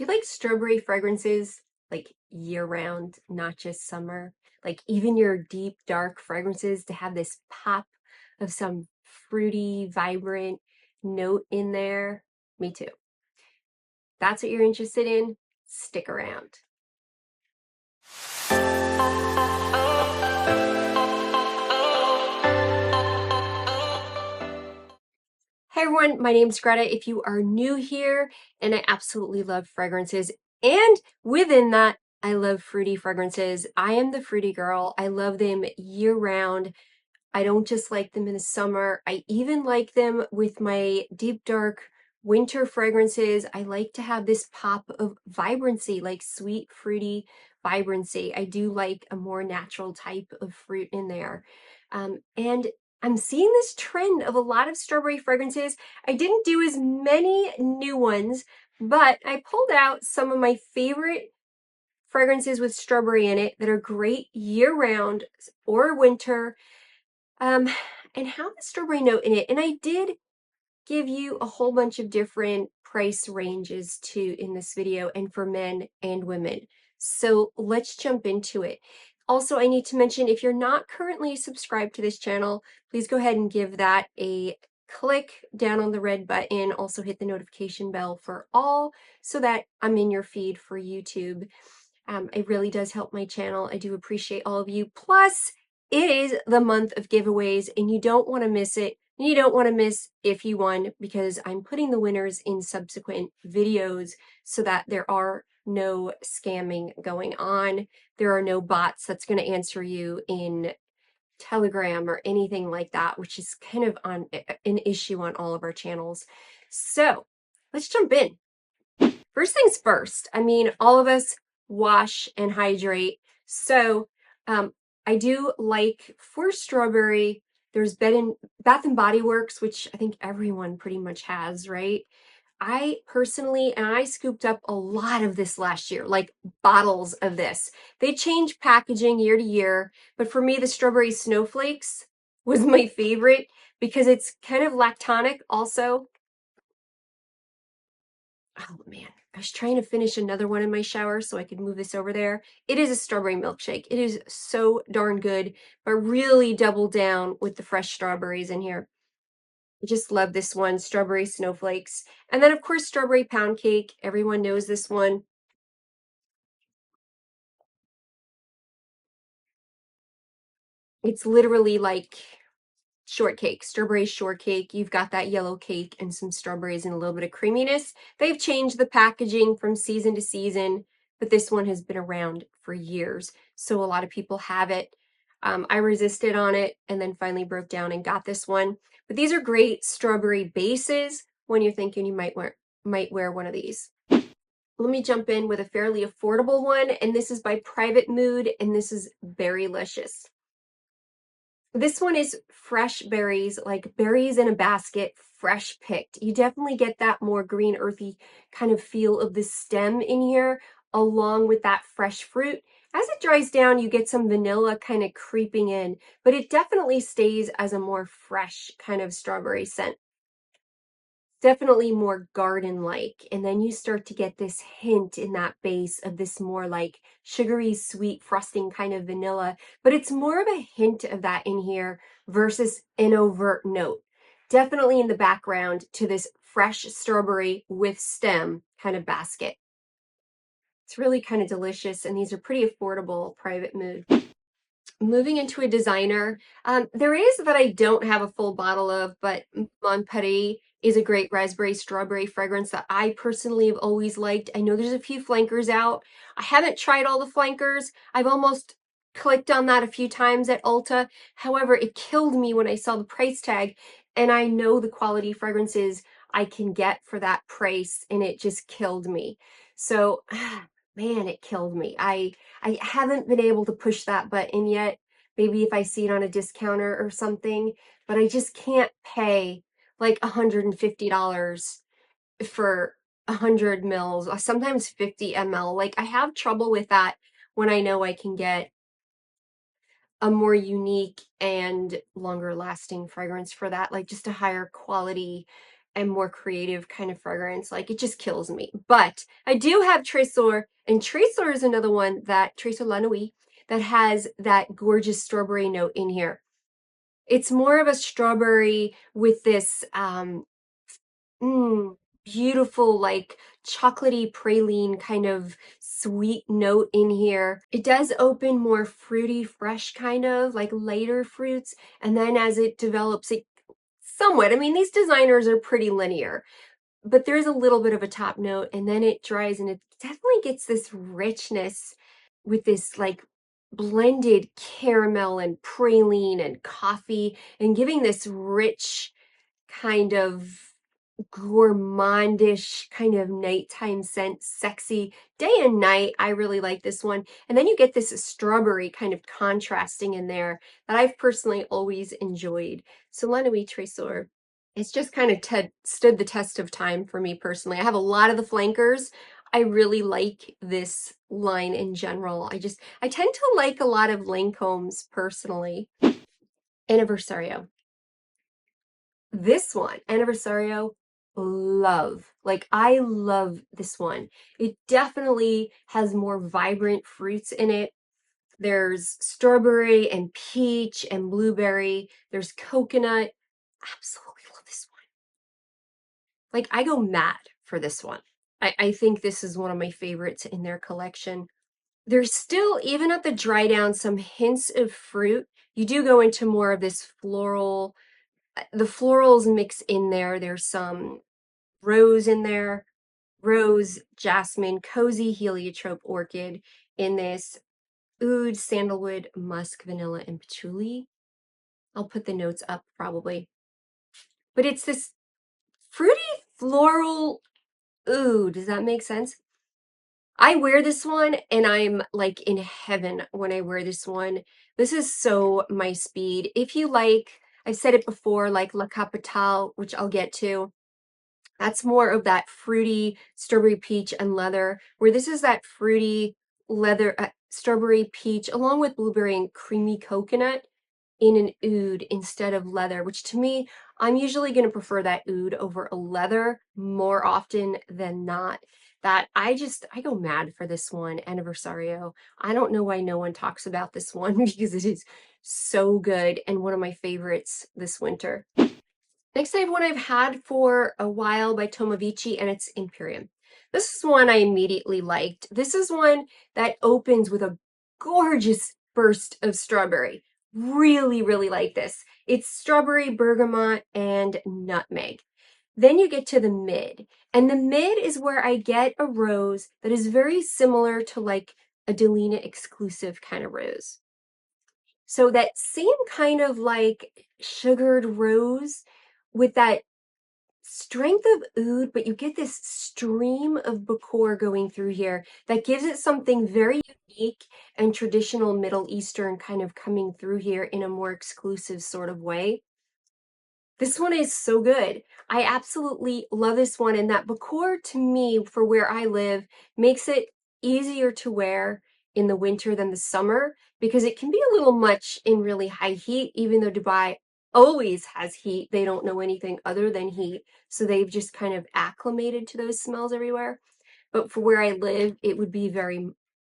Do you like strawberry fragrances like year round, not just summer? Like even your deep, dark fragrances to have this pop of some fruity, vibrant note in there? Me too. That's what you're interested in? Stick around. Hey everyone, my name's Greta. If you are new here, and I absolutely love fragrances, and within that, I love fruity fragrances. I am the fruity girl. I love them year round. I don't just like them in the summer. I even like them with my deep dark winter fragrances. I like to have this pop of vibrancy, like sweet, fruity vibrancy. I do like a more natural type of fruit in there. And I'm seeing this trend of a lot of strawberry fragrances. I didn't do as many new ones, but I pulled out some of my favorite fragrances with strawberry in it that are great year round or winter, um, and have the strawberry note in it. And I did give you a whole bunch of different price ranges too in this video, and for men and women. So let's jump into it. Also, I need to mention, if you're not currently subscribed to this channel, please go ahead and give that a click down on the red button. Also hit the notification bell for all so that I'm in your feed for YouTube. It really does help my channel. I do appreciate all of you. Plus, it is the month of giveaways, and you don't want to miss it. You don't want to miss if you won, because I'm putting the winners in subsequent videos so that there are no scamming going on. There are no bots that's going to answer you in Telegram or anything like that, which is kind of an issue on all of our channels. So let's jump in. First things first, I mean, all of us wash and hydrate. So I do like, for strawberry, there's Bath and Body Works, which I think everyone pretty much has, right? I personally, and I scooped up a lot of this last year, like bottles of this. They change packaging year to year, but for me, the strawberry snowflakes was my favorite because it's kind of lactonic also. Oh man, I was trying to finish another one in my shower so I could move this over there. It is a strawberry milkshake. It is so darn good, but really double down with the fresh strawberries in here. I just love this one, strawberry snowflakes. And then of course, strawberry pound cake. Everyone knows this one. It's literally like shortcake, strawberry shortcake. You've got that yellow cake and some strawberries and a little bit of creaminess. They've changed the packaging from season to season, but this one has been around for years, so a lot of people have it. I resisted on it and then finally broke down and got this one. But these are great strawberry bases when you're thinking you might wear one of these. Let me jump in with a fairly affordable one, and this is by Private Mood, and this is Berrylicious. This one is fresh berries, like berries in a basket, fresh picked. You definitely get that more green, earthy kind of feel of the stem in here, along with that fresh fruit. As it dries down, you get some vanilla kind of creeping in, but it definitely stays as a more fresh kind of strawberry scent. Definitely more garden-like, and then you start to get this hint in that base of this more like sugary sweet frosting kind of vanilla, but it's more of a hint of that in here versus an overt note. Definitely in the background to this fresh strawberry with stem kind of basket. It's really kind of delicious, and these are pretty affordable. Private Mood. Moving into a designer, there is that I don't have a full bottle of, but Mon Paris is a great raspberry strawberry fragrance that I personally have always liked. I know there's a few flankers out. I haven't tried all the flankers. I've almost clicked on that a few times at Ulta. However, it killed me when I saw the price tag, and I know the quality fragrances I can get for that price, and it just killed me. So, man, it killed me. I haven't been able to push that button yet. Maybe if I see it on a discounter or something, but I just can't pay like $150 for 100 mils, sometimes 50 ml. Like, I have trouble with that when I know I can get a more unique and longer lasting fragrance for that, like just a higher quality and more creative kind of fragrance. Like, it just kills me. But I do have Tresor, and Tresor is another one, that Tresor La Nuit, that has that gorgeous strawberry note in here. It's more of a strawberry with this beautiful, like chocolatey praline kind of sweet note in here. It does open more fruity, fresh, kind of like lighter fruits. And then as it develops, it somewhat, I mean, these designers are pretty linear, but there's a little bit of a top note, and then it dries, and it definitely gets this richness with this like blended caramel and praline and coffee, and giving this rich kind of gourmandish kind of nighttime scent, sexy day and night. I really like this one. And then you get this strawberry kind of contrasting in there that I've personally always enjoyed. So La Nuit Tresor, it's just kind of stood the test of time for me personally. I have a lot of the flankers. I really like this line in general. I tend to like a lot of Lancomes personally. Anniversario. This one, Anniversario, love. Like, I love this one. It definitely has more vibrant fruits in it. There's strawberry and peach and blueberry. There's coconut. Absolutely love this one. Like, I go mad for this one. I think this is one of my favorites in their collection. There's still, even at the dry down, some hints of fruit. You do go into more of this floral, the florals mix in there. There's some rose in there, rose, jasmine, cozy heliotrope orchid in this, oud, sandalwood, musk, vanilla, and patchouli. I'll put the notes up probably. But it's this fruity floral oud. Does that make sense? I wear this one and I'm like in heaven when I wear this one. This is so my speed. If you like, I've said it before, like La Capitale, which I'll get to. That's more of that fruity strawberry peach and leather, where this is that fruity leather, strawberry peach, along with blueberry and creamy coconut in an oud instead of leather, which to me, I'm usually going to prefer that oud over a leather more often than not. That I go mad for this one, Anniversario. I don't know why no one talks about this one because it is so good and one of my favorites this winter. Next, I have one I've had for a while by Tomavicci, and it's Empyrean. This is one I immediately liked. This is one that opens with a gorgeous burst of strawberry. Really, really like this. It's strawberry, bergamot, and nutmeg. Then you get to the mid, and the mid is where I get a rose that is very similar to like a Delina exclusive kind of rose. So that same kind of like sugared rose with that strength of oud, but you get this stream of Bakor going through here that gives it something very unique and traditional Middle Eastern kind of coming through here in a more exclusive sort of way. This one is so good. I absolutely love this one, and that Bakor to me, for where I live, makes it easier to wear in the winter than the summer because it can be a little much in really high heat, even though Dubai always has heat. They don't know anything other than heat, so they've just kind of acclimated to those smells everywhere. But for where I live, it would be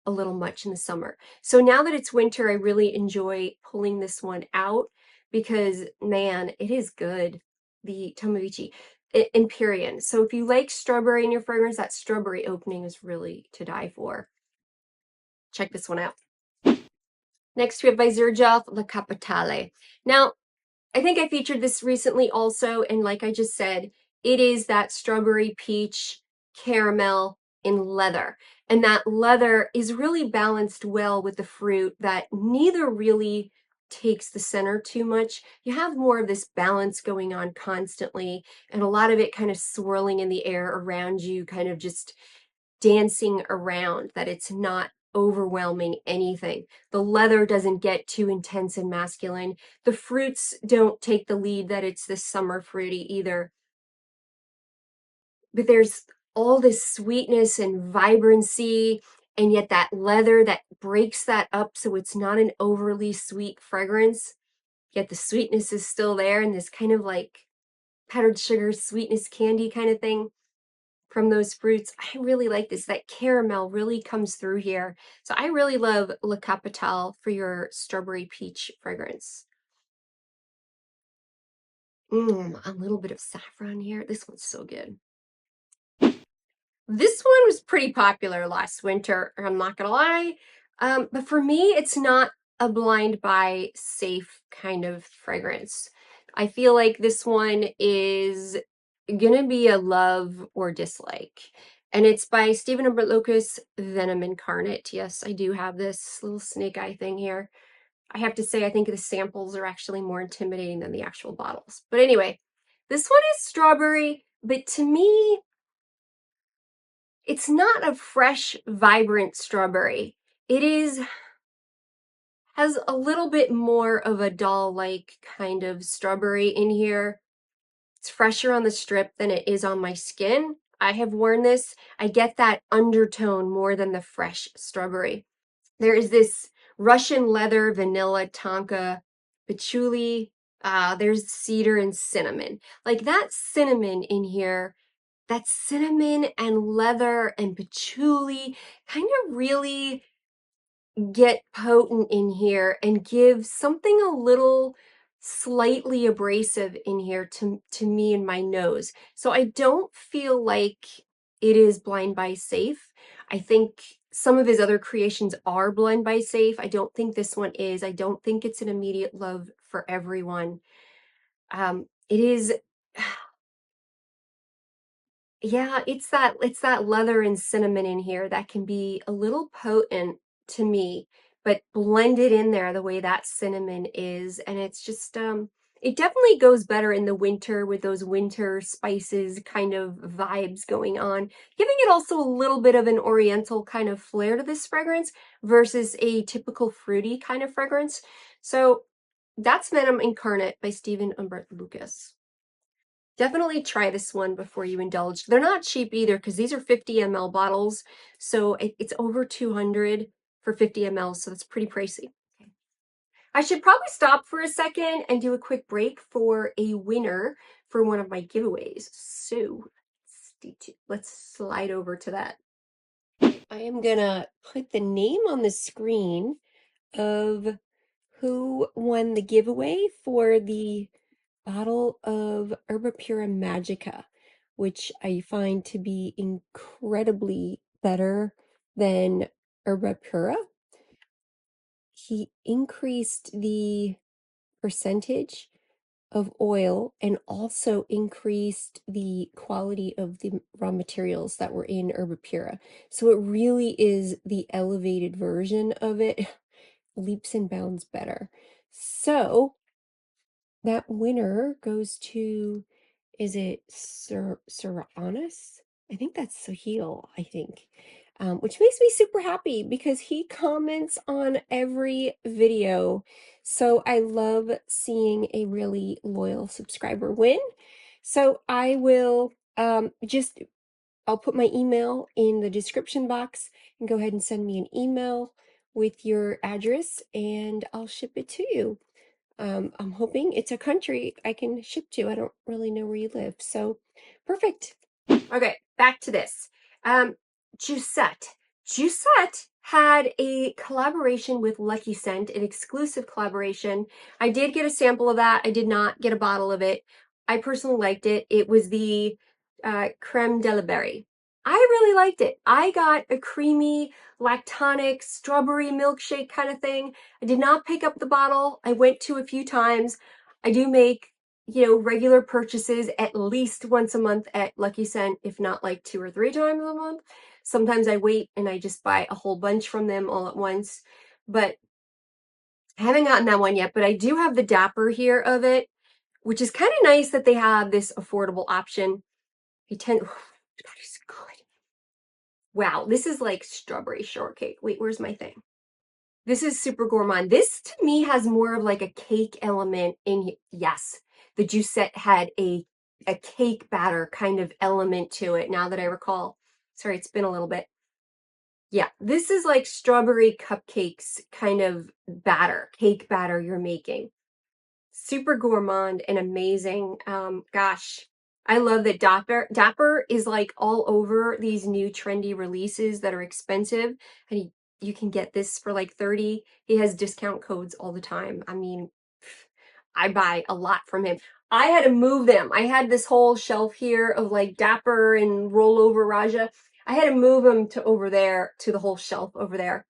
a little much in the summer. So now that it's winter, I really enjoy pulling this one out because, man, it is good. The Tomavicci Empyrean. So if you like strawberry in your fragrance, that strawberry opening is really to die for. Check this one out. Next, we have by Xerjoff, La Capitale. Now, I think I featured this recently also, and like I just said, it is that strawberry peach caramel in leather. And that leather is really balanced well with the fruit that neither really takes the center too much. You have more of this balance going on constantly, and a lot of it kind of swirling in the air around you, kind of just dancing around, that it's not overwhelming anything. The leather doesn't get too intense and masculine. The fruits don't take the lead that it's this summer fruity either. But there's all this sweetness and vibrancy, and yet that leather that breaks that up so it's not an overly sweet fragrance, yet the sweetness is still there, and this kind of like powdered sugar, sweetness candy kind of thing from those fruits. I really like this. That caramel really comes through here. So I really love La Capitale for your strawberry peach fragrance. A little bit of saffron here. This one's so good. This one was pretty popular last winter, I'm not gonna lie. But for me, it's not a blind buy safe kind of fragrance. I feel like this one is gonna be a love or dislike. And it's by Stephen Humbert Lucas, Venom Incarnate. Yes, I do have this little snake eye thing here. I have to say, I think the samples are actually more intimidating than the actual bottles. But anyway, this one is strawberry, but to me, it's not a fresh, vibrant strawberry. It has a little bit more of a doll-like kind of strawberry in here. It's fresher on the strip than it is on my skin. I have worn this. I get that undertone more than the fresh strawberry. There is this Russian leather, vanilla, tonka, patchouli. There's cedar and cinnamon. Like that cinnamon in here, that cinnamon and leather and patchouli kind of really get potent in here and give something a little slightly abrasive in here to me and my nose. So I don't feel like it is blind buy safe. I think some of his other creations are blind buy safe. I don't think this one is. I don't think it's an immediate love for everyone. It is Yeah, it's that leather and cinnamon in here that can be a little potent to me, but blended in there the way that cinnamon is, and it's just it definitely goes better in the winter with those winter spices kind of vibes going on, giving it also a little bit of an oriental kind of flair to this fragrance versus a typical fruity kind of fragrance. So that's Venom Incarnate by Stephen Humbert Lucas. Definitely try this one before you indulge. They're not cheap either because these are 50 ml bottles. So it's over 200 for 50 ml. So that's pretty pricey. I should probably stop for a second and do a quick break for a winner for one of my giveaways. So let's slide over to that. I am gonna put the name on the screen of who won the giveaway for the bottle of Herba Pura Magica, which I find to be incredibly better than Herba Pura. He increased the percentage of oil and also increased the quality of the raw materials that were in Herba Pura. So it really is the elevated version of it, leaps and bounds better. So that winner goes to, is it Suranis? I think that's Sahil, I think. Which makes me super happy because he comments on every video. So I love seeing a really loyal subscriber win. So I will I'll put my email in the description box and go ahead and send me an email with your address and I'll ship it to you. I'm hoping it's a country I can ship to. I don't really know where you live. So perfect. Okay, back to this. Jousett. Jousett had a collaboration with Lucky Scent, an exclusive collaboration. I did get a sample of that. I did not get a bottle of it. I personally liked it. It was the Crème de la Berry. I really liked it. I got a creamy, lactonic, strawberry milkshake kind of thing. I did not pick up the bottle. I went to a few times. I do make regular purchases at least once a month at Lucky Scent, if not like 2 or 3 times a month. Sometimes I wait and I just buy a whole bunch from them all at once, but I haven't gotten that one yet. But I do have the Dapper here of it, which is kind of nice that they have this affordable option. God, it's good. Wow, this is like strawberry shortcake. Wait, where's my thing? This is super gourmand. This to me has more of like a cake element in here. Yes, the Jousett had a cake batter kind of element to it, now that I recall. Sorry, it's been a little bit. Yeah, this is like strawberry cupcakes kind of batter, cake batter you're making. super gourmand and amazing. Gosh, I love that Dapper is like all over these new trendy releases that are expensive, and you can get this for like 30. He has discount codes all the time. I mean, I buy a lot from him. I had to move them. I had this whole shelf here of like Dapper and rollover Raja. I had to move them to over there, to the whole shelf over there.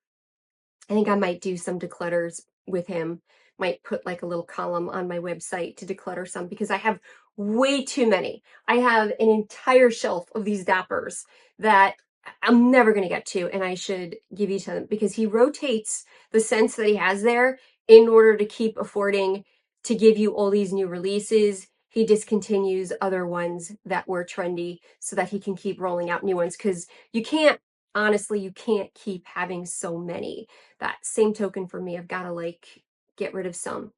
I think I might do some declutters with him. Might put like a little column on my website to declutter some, because I have way too many. I have an entire shelf of these Dappers that I'm never going to get to, and I should give you to him, because he rotates the scents that he has there in order to keep affording to give you all these new releases. He discontinues other ones that were trendy so that he can keep rolling out new ones, because you can't, honestly, you can't keep having so many. That same token for me, I've got to like get rid of some.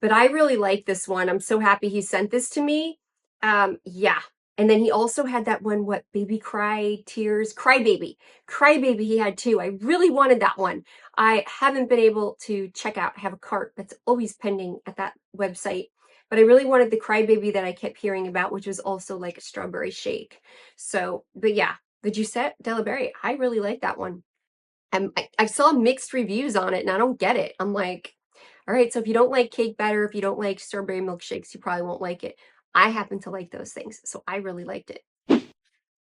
But I really like this one. I'm so happy he sent this to me. Yeah. And then he also had that one, what, Baby Cry Tears? Crybaby. Crybaby he had too. I really wanted that one. I haven't been able to check out. I have a cart that's always pending at that website. But I really wanted the Crybaby that I kept hearing about, which was also like a strawberry shake. So, but yeah, the Jousett Deliberry, I really like that one. I saw mixed reviews on it, and I don't get it. I'm like, all right, so if you don't like cake batter, if you don't like strawberry milkshakes, you probably won't like it. I happen to like those things, so I really liked it.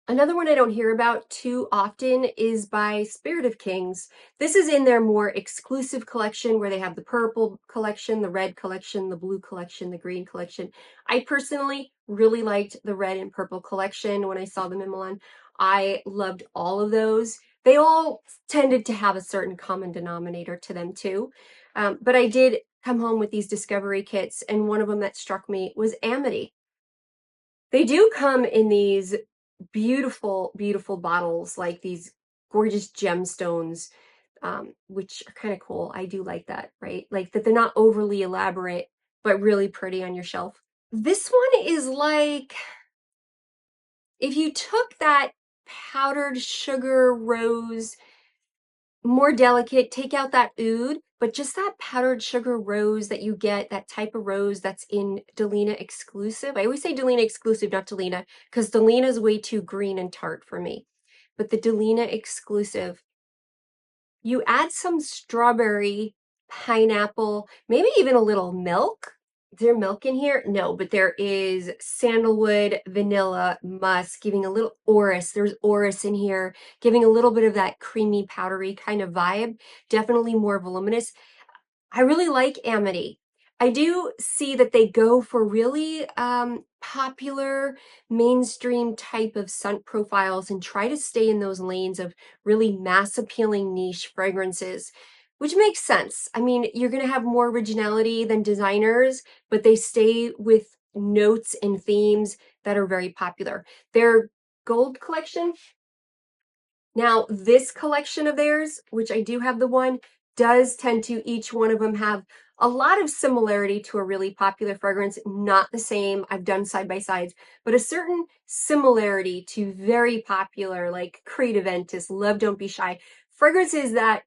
Another one I don't hear about too often is by Spirit of Kings. This is in their more exclusive collection, where they have the purple collection, the red collection, the blue collection, the green collection. I personally really liked the red and purple collection when I saw them in Milan. I loved all of those. They all tended to have a certain common denominator to them too. But I did come home with these discovery kits, and one of them that struck me was Amity. They do come in these beautiful, beautiful bottles, like these gorgeous gemstones, which are kind of cool. I do like that, right? Like that they're not overly elaborate, but really pretty on your shelf. This one is like, if you took that powdered sugar rose, more delicate, take out that oud, but just that powdered sugar rose that you get, that type of rose that's in Delina exclusive. I always say Delina exclusive, not Delina, because Delina's way too green and tart for me. But the Delina exclusive, you add some strawberry, pineapple, maybe even a little milk. Is there milk in here? No, but there is sandalwood, vanilla, musk, giving a little orris. There's orris in here, giving a little bit of that creamy, powdery kind of vibe. Definitely more voluminous. I really like Amity. I do see that they go for really popular mainstream type of scent profiles and try to stay in those lanes of really mass appealing niche fragrances, which makes sense. I mean, you're going to have more originality than designers, but they stay with notes and themes that are very popular. Their gold collection, now, this collection of theirs, which I do have the one, does tend to, each one of them have a lot of similarity to a really popular fragrance, not the same. I've done side by sides, but a certain similarity to very popular, like Creed Aventus, Love Don't Be Shy, fragrances that,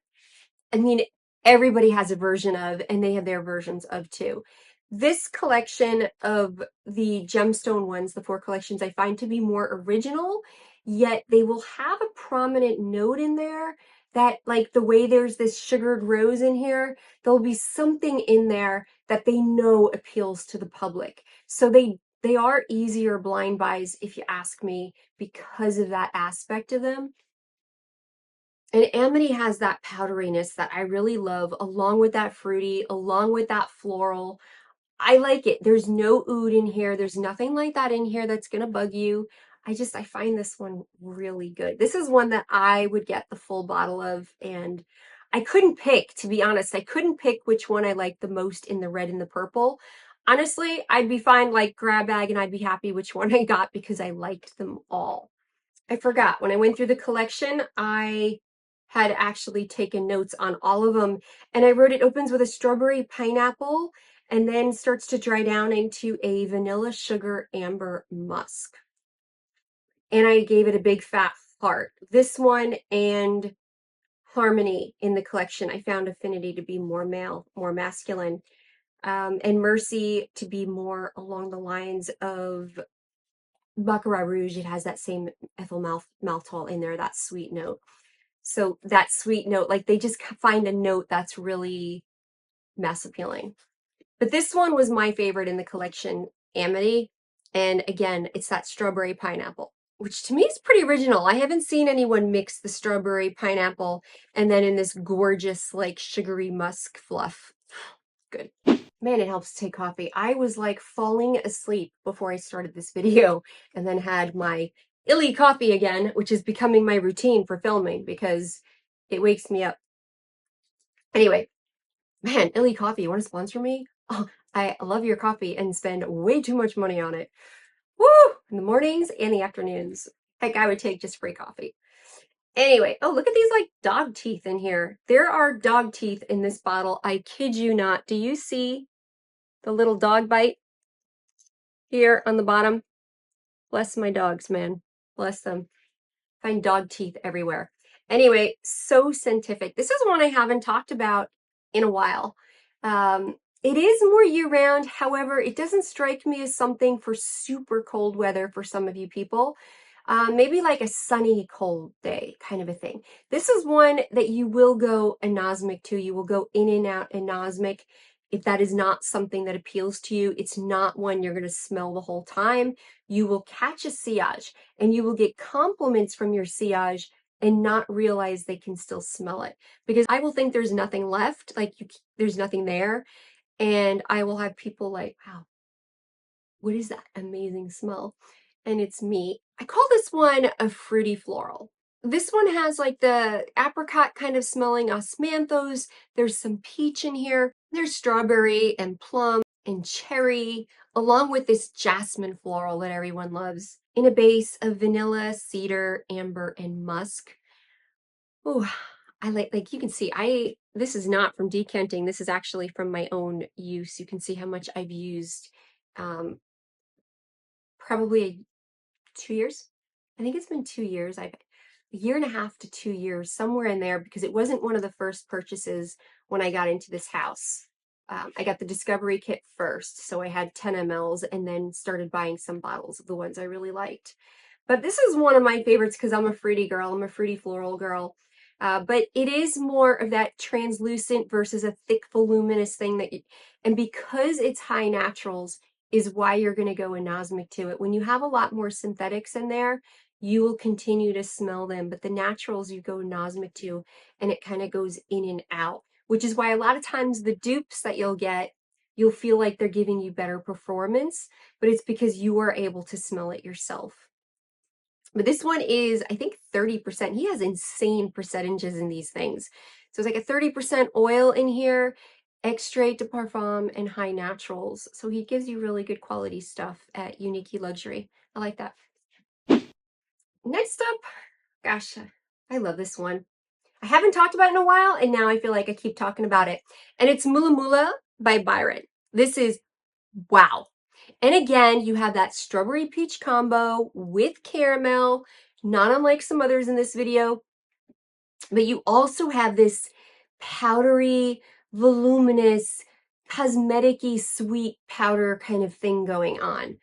I mean, everybody has a version of, and they have their versions of too. This collection of the gemstone ones, the 4 collections, I find to be more original, yet they will have a prominent note in there that, like the way there's this sugared rose in here, there'll be something in there that they know appeals to the public. So they are easier blind buys, if you ask me, because of that aspect of them. And Amity has that powderiness that I really love, along with that fruity, along with that floral. I like it. There's no oud in here. There's nothing like that in here that's going to bug you. I find this one really good. This is one that I would get the full bottle of, and I couldn't pick, to be honest. I couldn't pick which one I liked the most in the red and the purple. Honestly, I'd be fine, like grab bag, and I'd be happy which one I got because I liked them all. I forgot, when I went through the collection, I had actually taken notes on all of them, and I wrote it opens with a strawberry pineapple and then starts to dry down into a vanilla sugar amber musk. And I gave it a big fat heart. This one and Harmony in the collection, I found Affinity to be more male, more masculine. and Mercy to be more along the lines of Baccarat Rouge. It has that same ethyl maltol in there, that sweet note. So that sweet note, like they just find a note that's really mass appealing. But this one was my favorite in the collection, Amity. And again, it's that strawberry pineapple, which to me is pretty original. I haven't seen anyone mix the strawberry pineapple and then in this gorgeous, like sugary musk fluff. Good. Man, it helps to take coffee. I was like falling asleep before I started this video and then had my illy coffee again, which is becoming my routine for filming because it wakes me up. Anyway, man, illy coffee, you want to sponsor me? Oh, I love your coffee and spend way too much money on it. Woo! In the mornings and the afternoons. Heck, I would take just free coffee. Anyway, oh, look at these like dog teeth in here. There are dog teeth in this bottle. I kid you not. Do you see the little dog bite here on the bottom? Bless my dogs, man. Bless them. Find dog teeth everywhere. Anyway, so scientific. This is one I haven't talked about in a while. It is more year-round. However, it doesn't strike me as something for super cold weather for some of you people. Maybe like a sunny, cold day kind of a thing. This is one that you will go anosmic to. You will go in and out anosmic. If that is not something that appeals to you, it's not one you're going to smell the whole time. You will catch a sillage and you will get compliments from your sillage and not realize they can still smell it. Because I will think there's nothing left, like there's nothing there. And I will have people like, wow, what is that amazing smell? And it's me. I call this one a fruity floral. This one has like the apricot kind of smelling osmanthus. There's some peach in here. There's strawberry and plum and cherry, along with this jasmine floral that everyone loves, in a base of vanilla, cedar, amber, and musk. Oh, I like you can see, this is not from decanting. This is actually from my own use. You can see how much I've used. Probably 2 years. I think it's been 2 years. A year and a half to 2 years, somewhere in there, because it wasn't one of the first purchases when I got into this house. I got the Discovery kit first, so I had 10 mLs and then started buying some bottles of the ones I really liked. But this is one of my favorites because I'm a fruity girl. I'm a fruity floral girl. But it is more of that translucent versus a thick, voluminous thing that and because it's high naturals is why you're going to go anosmic to it. When you have a lot more synthetics in there, you will continue to smell them, but the naturals you go anosmic to, and it kind of goes in and out, which is why a lot of times the dupes that you'll get, you'll feel like they're giving you better performance, but it's because you are able to smell it yourself. But this one is, I think, 30%. He has insane percentages in these things. So it's like a 30% oil in here, extrait de parfum, and high naturals. So he gives you really good quality stuff at Unique Luxury. I like that. Next up, gosh, I love this one. I haven't talked about it in a while, and now I feel like I keep talking about it. And it's Mula by Byron. This is, wow. And again, you have that strawberry peach combo with caramel, not unlike some others in this video, but you also have this powdery, voluminous, cosmetic-y sweet powder kind of thing going on.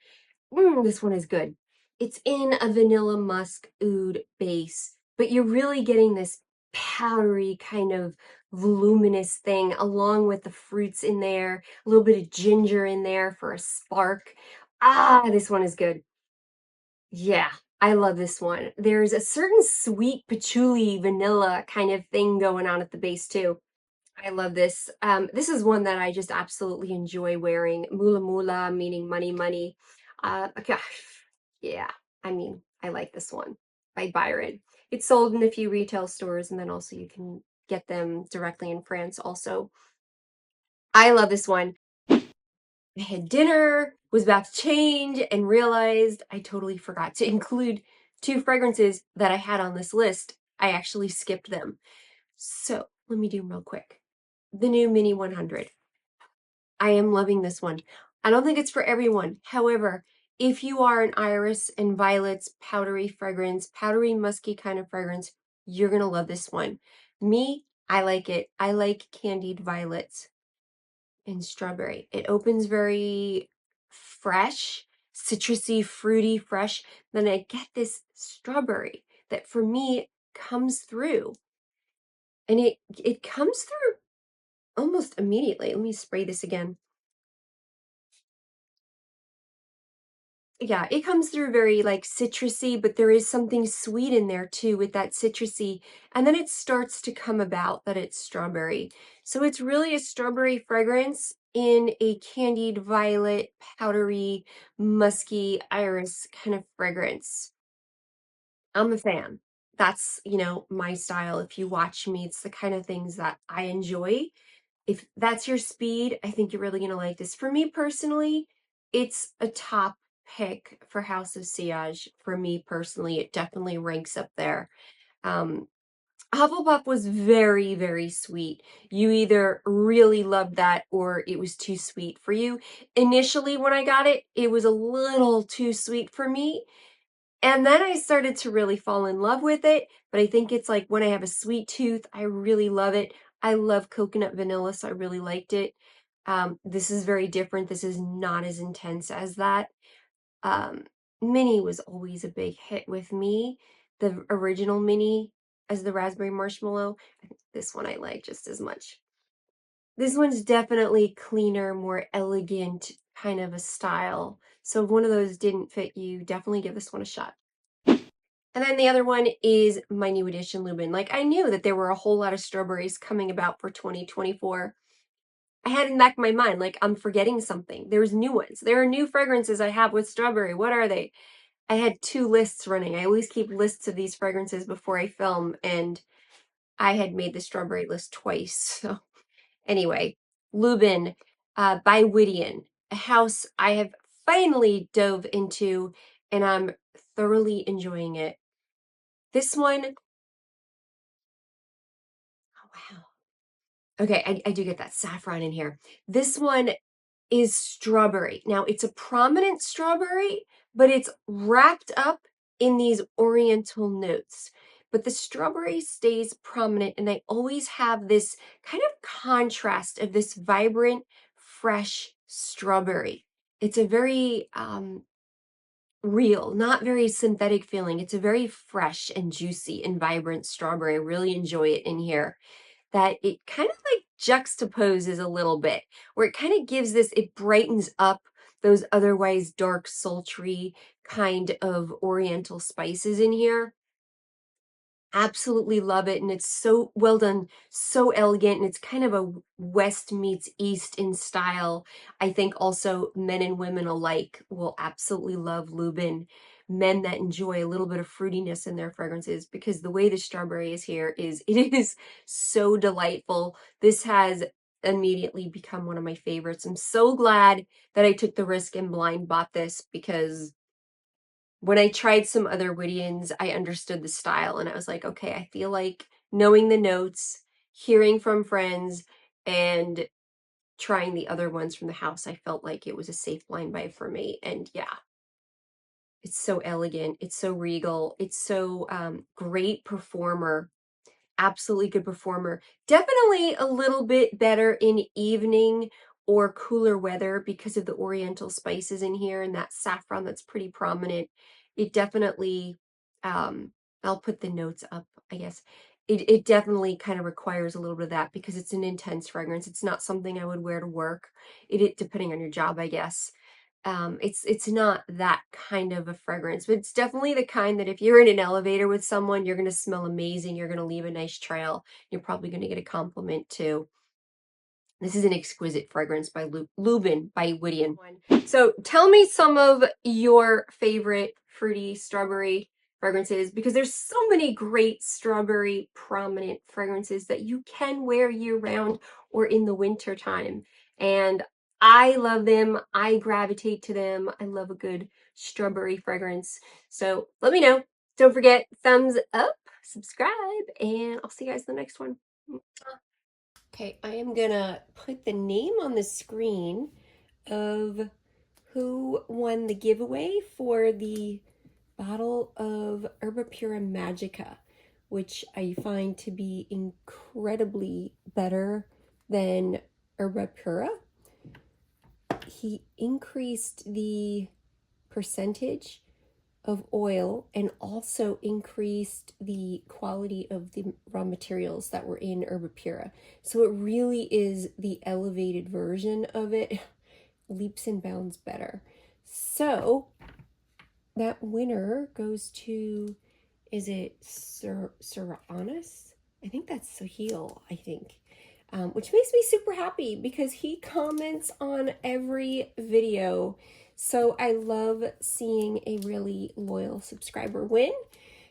This one is good. It's in a vanilla musk oud base, but you're really getting this powdery kind of voluminous thing along with the fruits in there, a little bit of ginger in there for a spark. This one is good. Yeah, I love this one. There's a certain sweet patchouli vanilla kind of thing going on at the base too. I love this. This is one that I just absolutely enjoy wearing. Mula, meaning money, money. Gosh, yeah, I mean, I like this one by Byron. It's sold in a few retail stores, and then also you can get them directly in France also. I love this one. I had dinner, was about to change, and realized I totally forgot to include 2 fragrances that I had on this list. I actually skipped them. So let me do them real quick. The new Mini 100. I am loving this one. I don't think it's for everyone. However, if you are an iris and violets powdery fragrance, powdery musky kind of fragrance, you're going to love this one. Me, I like it. I like candied violets. and strawberry. It opens very fresh, citrusy, fruity, fresh. Then I get this strawberry that for me comes through. And it comes through almost immediately. Let me spray this again. Yeah, it comes through very like citrusy, but there is something sweet in there too with that citrusy. And then it starts to come about that it's strawberry. So it's really a strawberry fragrance in a candied violet, powdery, musky iris kind of fragrance. I'm a fan. That's, you know, my style. If you watch me, it's the kind of things that I enjoy. If that's your speed, I think you're really going to like this. For me personally, it's a top pick for House of Sillage. For me personally, it definitely ranks up there. Um, Hufflepuff was very, very sweet. You either really loved that or it was too sweet for you. Initially, when I got it, it was a little too sweet for me. And then I started to really fall in love with it, but I think it's like when I have a sweet tooth, I really love it. I love coconut vanilla, so I really liked it. This is very different. This is not as intense as that. Um, Minnie was always a big hit with me. The original Minnie as the raspberry marshmallow. I think this one I like just as much. This one's definitely cleaner, more elegant kind of a style. So if one of those didn't fit you, definitely give this one a shot. And then the other one is my new edition Luban. Like I knew that there were a whole lot of strawberries coming about for 2024. I had in the back of my mind, like I'm forgetting something. There's new ones. There are new fragrances I have with strawberry. What are they? I had 2 lists running. I always keep lists of these fragrances before I film, and I had made the strawberry list twice. So anyway, Luban by Widian, a house I have finally dove into, and I'm thoroughly enjoying it. This one, oh wow. Okay, I do get that saffron in here. This one is strawberry. Now, it's a prominent strawberry, but it's wrapped up in these oriental notes. But the strawberry stays prominent, and I always have this kind of contrast of this vibrant, fresh strawberry. It's a very real, not very synthetic feeling. It's a very fresh and juicy and vibrant strawberry. I really enjoy it in here. That it kind of like juxtaposes a little bit, where it kind of gives this, it brightens up those otherwise dark, sultry kind of oriental spices in here. Absolutely love it, and it's so well done, so elegant, and it's kind of a West meets East in style. I think also men and women alike will absolutely love Luban. Men that enjoy a little bit of fruitiness in their fragrances, because the way the strawberry is here is, it is so delightful. This has immediately become one of my favorites. I'm so glad that I took the risk and blind bought this, because when I tried some other Widians, I understood the style and I was like, okay, I feel like knowing the notes, hearing from friends, and trying the other ones from the house, I felt like it was a safe blind buy for me. And yeah, it's so elegant. It's so regal. It's so great performer. Absolutely good performer. Definitely a little bit better in evening or cooler weather because of the oriental spices in here and that saffron that's pretty prominent. It definitely, I'll put the notes up, I guess. It definitely kind of requires a little bit of that because it's an intense fragrance. It's not something I would wear to work. It depending on your job, I guess. It's not that kind of a fragrance, but it's definitely the kind that if you're in an elevator with someone, you're going to smell amazing. You're going to leave a nice trail. You're probably going to get a compliment too. This is an exquisite fragrance by Luban by Widian. So tell me some of your favorite fruity strawberry fragrances, because there's so many great strawberry prominent fragrances that you can wear year round or in the winter time. And I love them. I gravitate to them. I love a good strawberry fragrance. So let me know. Don't forget, thumbs up, subscribe, and I'll see you guys in the next one. Okay, I am gonna put the name on the screen of who won the giveaway for the bottle of Herba Pura Magica, which I find to be incredibly better than Herba Pura. he increased the percentage of oil and also increased the quality of the raw materials that were in Herba Pura. So it really is the elevated version of it, leaps and bounds better. So that winner goes to, is it Suranis? I think that's Sahil, I think. Which makes me super happy because he comments on every video. So I love seeing a really loyal subscriber win.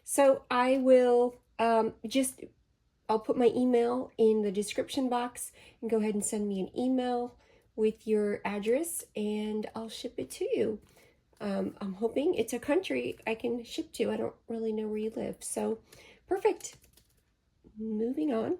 So I will I'll put my email in the description box and go ahead and send me an email with your address and I'll ship it to you. I'm hoping it's a country I can ship to. I don't really know where you live. So perfect. Moving on.